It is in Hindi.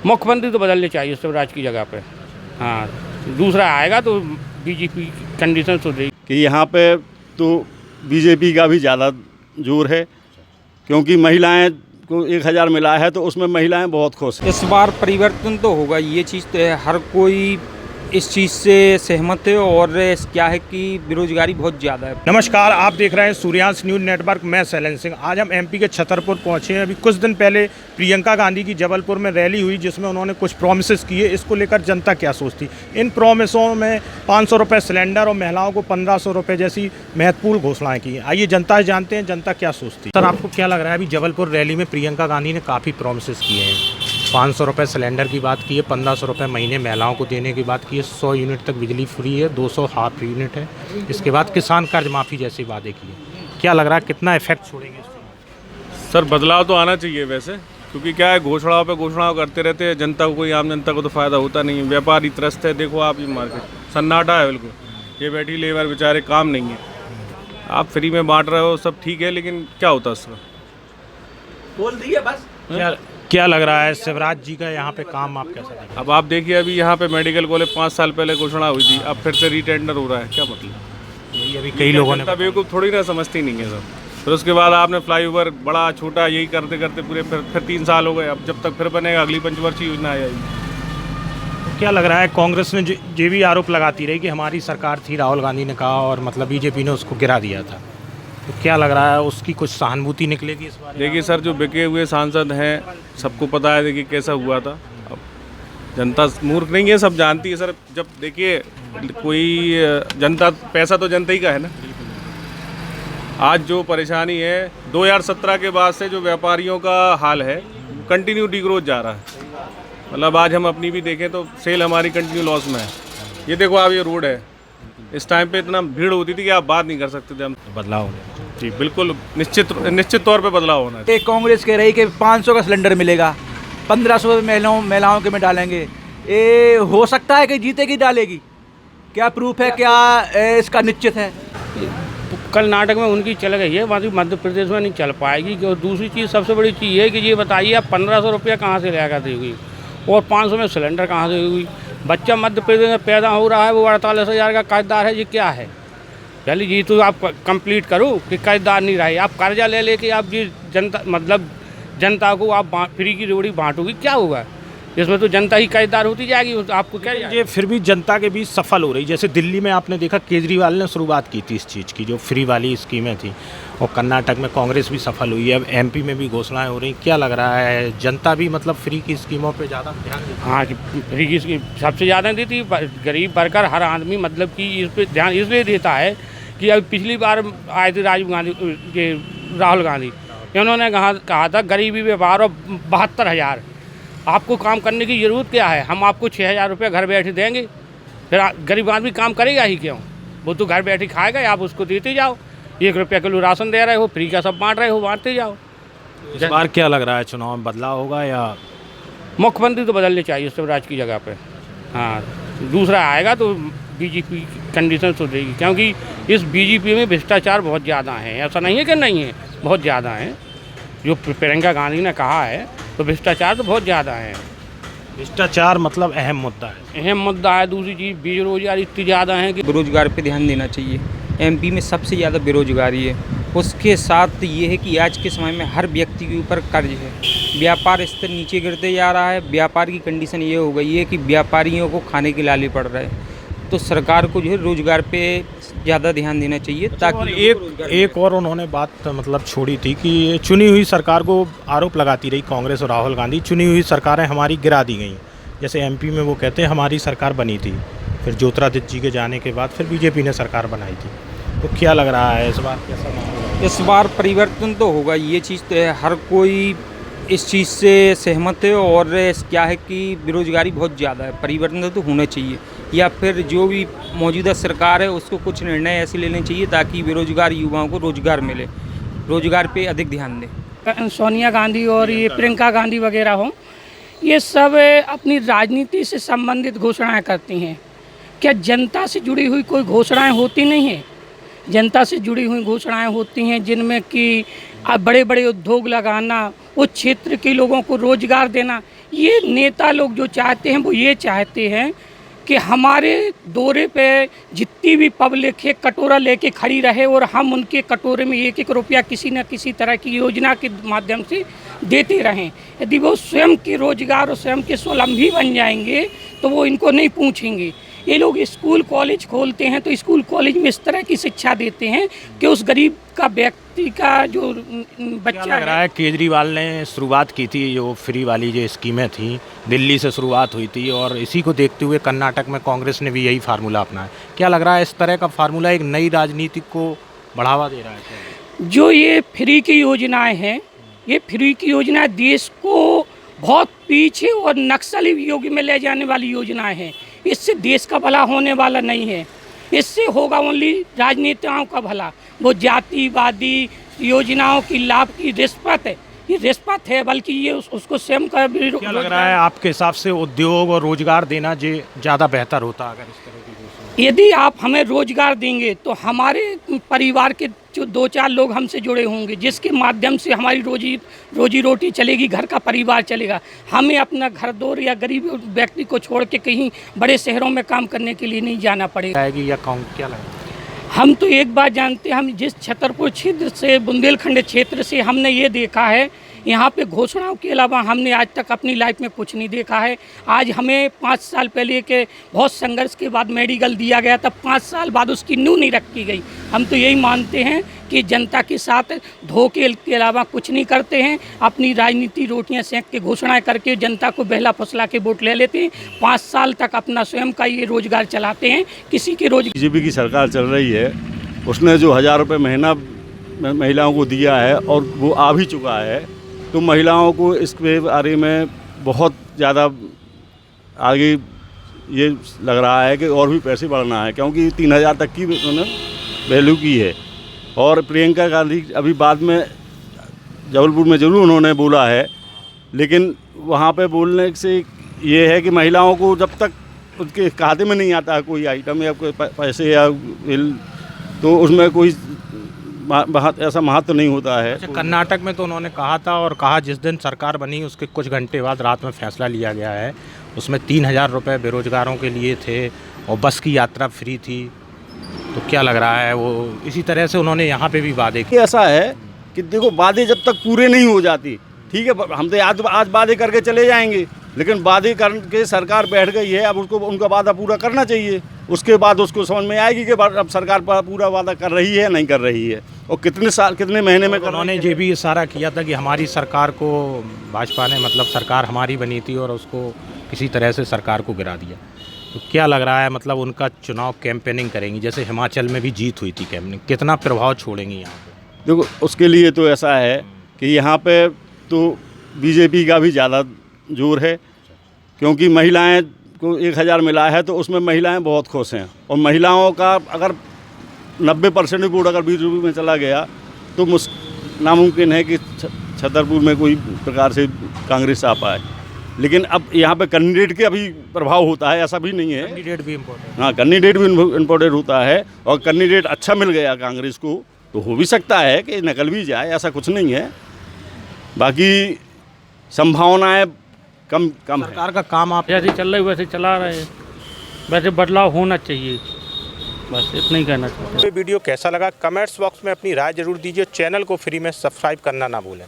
मुख्यमंत्री तो बदलने चाहिए शिवराज की जगह पे। हाँ, दूसरा आएगा तो बीजेपी कंडीशन सुधरेगी। कि यहाँ पे तो बीजेपी का भी ज़्यादा जोर है, क्योंकि महिलाएं को 1000 मिला है तो उसमें महिलाएं बहुत खुश हैं। इस बार परिवर्तन तो होगा, ये चीज़ तो है, हर कोई इस चीज़ से सहमत है। और क्या है कि बेरोजगारी बहुत ज़्यादा है। नमस्कार, आप देख रहे हैं सूर्यांश न्यूज़ नेटवर्क। मैं शैलेंद्र सिंह। आज हम एमपी के छतरपुर पहुंचे हैं। अभी कुछ दिन पहले प्रियंका गांधी की जबलपुर में रैली हुई, जिसमें उन्होंने कुछ प्रॉमिसेस किए। इसको लेकर जनता क्या सोचती? इन प्रॉमिसों में 500 रुपये सिलेंडर और महिलाओं को 1500 रुपये जैसी महत्वपूर्ण घोषणाएं की। आइए जनता से जानते हैं जनता क्या सोचती है। सर, आपको क्या लग रहा है? अभी जबलपुर रैली में प्रियंका गांधी ने काफ़ी प्रॉमिसेस किए हैं। 500 रुपये सिलेंडर की बात की है, 1500 रुपये महीने महिलाओं को देने की बात की है, 100 यूनिट तक बिजली फ्री है, 200 हाफ यूनिट है। इसके बाद किसान कर्ज माफ़ी जैसी वादे किए। क्या लग रहा है कितना इफेक्ट छोड़ेंगे इससे? सर, बदलाव तो आना चाहिए वैसे, क्योंकि क्या है, घोषणाओं पे घोषणाओं करते रहते हैं। जनता को, कोई आम जनता को तो फ़ायदा होता नहीं है। व्यापारी त्रस्त है, देखो आप, ये मार्केट सन्नाटा है बिल्कुल। ये बैठी लेबर बेचारे, काम नहीं है। आप फ्री में बांट रहे हो, सब ठीक है, लेकिन क्या होता है उसका? बोल दिए बस। क्या लग रहा है शिवराज जी का यहाँ पे काम आप कैसा देखते हैं? अब आप देखिए, अभी यहाँ पे मेडिकल कॉलेज 5 साल पहले घोषणा हुई थी, अब फिर से रीटेंडर हो रहा है। क्या मतलब? यही अभी कई लोगों ने बेवकूफ़ थोड़ी ना समझती नहीं है सब। फिर उसके बाद आपने फ्लाईओवर बड़ा छोटा यही करते करते पूरे फिर 3 साल हो गए। अब जब तक फिर बनेगा, अगली पंचवर्षीय योजना आएगी। क्या लग रहा है कांग्रेस ने ये भी आरोप लगाती रही कि हमारी सरकार थी, राहुल गांधी ने कहा, और मतलब बीजेपी ने उसको गिरा दिया था। तो क्या लग रहा है उसकी कुछ सहानुभूति निकलेगी इस बार? देखिए सर, जो बिके हुए सांसद हैं सबको पता है देखिए कैसा हुआ था। अब जनता मूर्ख नहीं है, सब जानती है सर। जब देखिए कोई जनता, पैसा तो जनता ही का है ना। आज जो परेशानी है 2017 के बाद से, जो व्यापारियों का हाल है, कंटिन्यू डिग्रोथ जा रहा है। मतलब आज हम अपनी भी देखें तो सेल हमारी कंटिन्यू लॉस में है। ये देखो आप, ये रोड है, इस टाइम पे इतना भीड़ होती थी कि आप बात नहीं कर सकते थे हम। बदलाव जी बिल्कुल, निश्चित तौर पे बदलाव होना है। कांग्रेस कह रही कि 500 का सिलेंडर मिलेगा, 1500 महिलाओं के में डालेंगे। ये हो सकता है कि जीतेगी, डालेगी? क्या प्रूफ है? क्या इसका निश्चित है? कर्नाटक में उनकी चल गई है, वहाँ मध्य प्रदेश में नहीं चल पाएगी। और दूसरी चीज़, सबसे बड़ी चीज़ है कि ये बताइए, आप 1500 रुपया कहाँ से लेकर देगी और 500 में सिलेंडर कहाँ से देगी? बच्चा मध्य प्रदेश में पैदा हो रहा है, वो 48,000 का कर्जदार है। ये क्या है? पहले ये तो आप कंप्लीट करो कि कर्जदार नहीं रहे। आप कर्जा ले लेके आप जी जनता को आप फ्री की रोटी बांटोगी, क्या होगा? इसमें तो जनता ही कर्जदार होती जाएगी। आपको क्या ये फिर भी जनता के बीच सफल हो रही। जैसे दिल्ली में आपने देखा, केजरीवाल ने शुरुआत की थी इस चीज़ की, जो फ्री वाली स्कीमें थी, और कर्नाटक में कांग्रेस भी सफल हुई है। अब एमपी में भी घोषणाएं हो रही। क्या लग रहा है जनता भी मतलब फ्री की स्कीमों पे ज़्यादा ध्यान देती? हाँ, फ्री की स्कीम सबसे ज़्यादा देती। गरीब वर्कर हर आदमी मतलब कि इस पर ध्यान इसलिए देता है कि अभी पिछली बार आए थे राहुल गांधी, इन्होंने कहा था गरीबी व्यवहार और 72,000। आपको काम करने की ज़रूरत क्या है? हम आपको 6,000 रुपये घर बैठे देंगे। फिर गरीब आदमी काम करेगा ही क्यों? वो तो घर बैठे खाएगा, आप उसको देते जाओ। 1 रुपया किलो राशन दे रहे हो, फ्री का सब बांट रहे हो, बांटते जाओ। इस बार क्या लग रहा है चुनाव में बदलाव होगा या? मुख्यमंत्री तो बदलने चाहिए शिवराज की जगह पे। हाँ, दूसरा आएगा तो बीजेपी कंडीशन सुधरेगी, क्योंकि इस बीजेपी में भ्रष्टाचार बहुत ज़्यादा है। ऐसा नहीं है कि नहीं है, बहुत ज़्यादा है। जो प्रियंका गांधी ने कहा है, तो भ्रष्टाचार तो बहुत ज़्यादा है। भ्रष्टाचार मतलब अहम मुद्दा है। अहम मुद्दा है। दूसरी चीज़, बेरोजगारी इतनी ज़्यादा है कि बेरोजगार पे ध्यान देना चाहिए। एमपी में सबसे ज़्यादा बेरोजगारी है। उसके साथ ये है कि आज के समय में हर व्यक्ति के ऊपर कर्ज है। व्यापार स्तर नीचे गिरते जा रहा है। व्यापार की कंडीशन ये हो गई है कि व्यापारियों को खाने के लाले पड़ रहे हैं। तो सरकार को जो है रोजगार पे ज़्यादा ध्यान देना चाहिए, ताकि एक और उन्होंने बात मतलब छोड़ी थी कि चुनी हुई सरकार को आरोप लगाती रही कांग्रेस और राहुल गांधी, चुनी हुई सरकारें हमारी गिरा दी गई। जैसे एमपी में वो कहते हैं हमारी सरकार बनी थी, फिर ज्योतिरादित्य जी के जाने के बाद फिर बीजेपी ने सरकार बनाई थी। तो क्या लग रहा है इस बार कैसा माहौल? इस बार परिवर्तन तो होगा, ये चीज़ तो है, हर कोई इस चीज़ से सहमत है। और क्या है कि बेरोजगारी बहुत ज़्यादा है, परिवर्तन तो होना चाहिए। या फिर जो भी मौजूदा सरकार है उसको कुछ निर्णय ऐसे लेने चाहिए ताकि बेरोजगार युवाओं को रोजगार मिले, रोजगार पे अधिक ध्यान दें। सोनिया गांधी और ये प्रियंका गांधी वगैरह हों, ये सब अपनी राजनीति से संबंधित घोषणाएं करती हैं। क्या जनता से जुड़ी हुई कोई घोषणाएं होती नहीं हैं? जनता से जुड़ी हुई घोषणाएं होती हैं जिनमें कि बड़े बड़े उद्योग लगाना उस क्षेत्र के लोगों को रोजगार देना। ये नेता लोग जो चाहते हैं वो ये चाहते हैं कि हमारे दौरे पे जितनी भी पब्लिक है कटोरा लेके खड़ी रहे और हम उनके कटोरे में एक एक रुपया किसी न किसी तरह की योजना के माध्यम से देते रहें। यदि वो स्वयं के रोजगार और स्वयं के स्वावलंबी बन जाएंगे तो वो इनको नहीं पूछेंगे। ये लोग स्कूल कॉलेज खोलते हैं तो स्कूल कॉलेज में इस तरह की शिक्षा देते हैं कि उस गरीब का व्यक्ति का जो बच्चा लग रहा है केजरीवाल ने शुरुआत की थी, जो फ्री वाली जो स्कीमें थी दिल्ली से शुरुआत हुई थी और इसी को देखते हुए कर्नाटक में कांग्रेस ने भी यही फार्मूला अपनाया। क्या लग रहा है इस तरह का फार्मूला एक नई राजनीति को बढ़ावा दे रहा है? जो ये फ्री की योजनाएं हैं, ये फ्री की योजना देश को बहुत पीछे और नक्सली युग में ले जाने वाली योजनाएं हैं। इससे देश का भला होने वाला नहीं है, इससे होगा ओनली राजनेताओं का भला। वो जातिवादी योजनाओं की लाभ की रिश्वत है, ये रिश्वत है, बल्कि ये उसको स्वयं का भी। क्या लग रहा है आपके हिसाब से उद्योग और रोजगार देना ज़्यादा बेहतर होता अगर इस तरह की घोषणा? यदि आप हमें रोजगार देंगे तो हमारे परिवार के जो 2-4 लोग हमसे जुड़े होंगे, जिसके माध्यम से हमारी रोजी रोटी चलेगी, घर का परिवार चलेगा। हमें अपना घर दौर या गरीब व्यक्ति को छोड़ के कहीं बड़े शहरों में काम करने के लिए नहीं जाना पड़ेगा। या क्या लगता है? हम तो एक बात जानते हैं, हम जिस छतरपुर क्षेत्र से बुंदेलखंड क्षेत्र से हमने ये देखा है, यहाँ पे घोषणाओं के अलावा हमने आज तक अपनी लाइफ में कुछ नहीं देखा है। आज हमें 5 साल पहले के बहुत संघर्ष के बाद मेडिकल दिया गया, तब 5 साल बाद उसकी नींव नहीं रखी गई। हम तो यही मानते हैं कि जनता के साथ धोखे के अलावा कुछ नहीं करते हैं, अपनी राजनीति रोटियां सेंक के घोषणाएं करके जनता को बहला फुसला के वोट ले लेते हैं। 5 साल तक अपना स्वयं का ये रोजगार चलाते हैं, किसी के बीजेपी की सरकार चल रही है, उसने जो 1000 रुपये महीना महिलाओं को दिया है और वो आ भी चुका है, तो महिलाओं को इसके बारे में बहुत ज़्यादा आगे ये लग रहा है कि और भी पैसे बढ़ना है, क्योंकि 3000 तक की उन्होंने वैल्यू की है। और प्रियंका गांधी अभी बाद में जबलपुर में ज़रूर उन्होंने बोला है, लेकिन वहाँ पे बोलने से ये है कि महिलाओं को जब तक उसके खाते में नहीं आता है कोई आइटम या कोई पैसे या बिल, तो उसमें कोई ऐसा महत्व नहीं होता है। कर्नाटक में तो उन्होंने कहा था और कहा जिस दिन सरकार बनी उसके कुछ घंटे बाद रात में फैसला लिया गया है, उसमें 3000 रुपये बेरोजगारों के लिए थे और बस की यात्रा फ्री थी। तो क्या लग रहा है वो इसी तरह से उन्होंने यहाँ पे भी वादे किए? ऐसा है कि देखो, वादे जब तक पूरे नहीं हो जाती, ठीक है, हम तो आज वादे करके चले जाएंगे, लेकिन वादे करके सरकार बैठ गई है, अब उसको उनका वादा पूरा करना चाहिए। उसके बाद उसको समझ में आएगी कि अब सरकार पूरा वादा कर रही है नहीं कर रही है, और कितने महीने में। उन्होंने ये भी इशारा किया था कि हमारी सरकार को भाजपा ने, मतलब सरकार हमारी बनी थी और उसको किसी तरह से सरकार को गिरा दिया। तो क्या लग रहा है, मतलब उनका चुनाव कैंपेनिंग करेंगी, जैसे हिमाचल में भी जीत हुई थी कैंपेनिंग, कितना प्रभाव छोड़ेंगी यहाँ पे? देखो, उसके लिए तो ऐसा है कि यहाँ पे तो बीजेपी का भी ज़्यादा जोर है, क्योंकि महिलाएं को 1000 मिला है तो उसमें महिलाएं बहुत खुश हैं, और महिलाओं का अगर 90% वोट अगर बीजेपी में चला गया तो नामुमकिन है कि छतरपुर में कोई प्रकार से कांग्रेस आ पाए। लेकिन अब यहाँ पे कैंडिडेट के अभी प्रभाव होता है, ऐसा भी नहीं है। कैंडिडेट भी इम्पोर्टेंट। हाँ, कैंडिडेट भी इम्पोर्टेंट होता है, और कैंडिडेट अच्छा मिल गया कांग्रेस को तो हो भी सकता है कि निकल भी जाए, ऐसा कुछ नहीं है। बाकी संभावनाएं कम सरकार का काम आप जैसे चल रही वैसे चला रहे हैं, वैसे बदलाव होना चाहिए, बस इतना ही कहना चाहते हैं। वीडियो कैसा लगा कमेंट्स बॉक्स में अपनी राय जरूर दीजिए। चैनल को फ्री में सब्सक्राइब करना ना भूलें।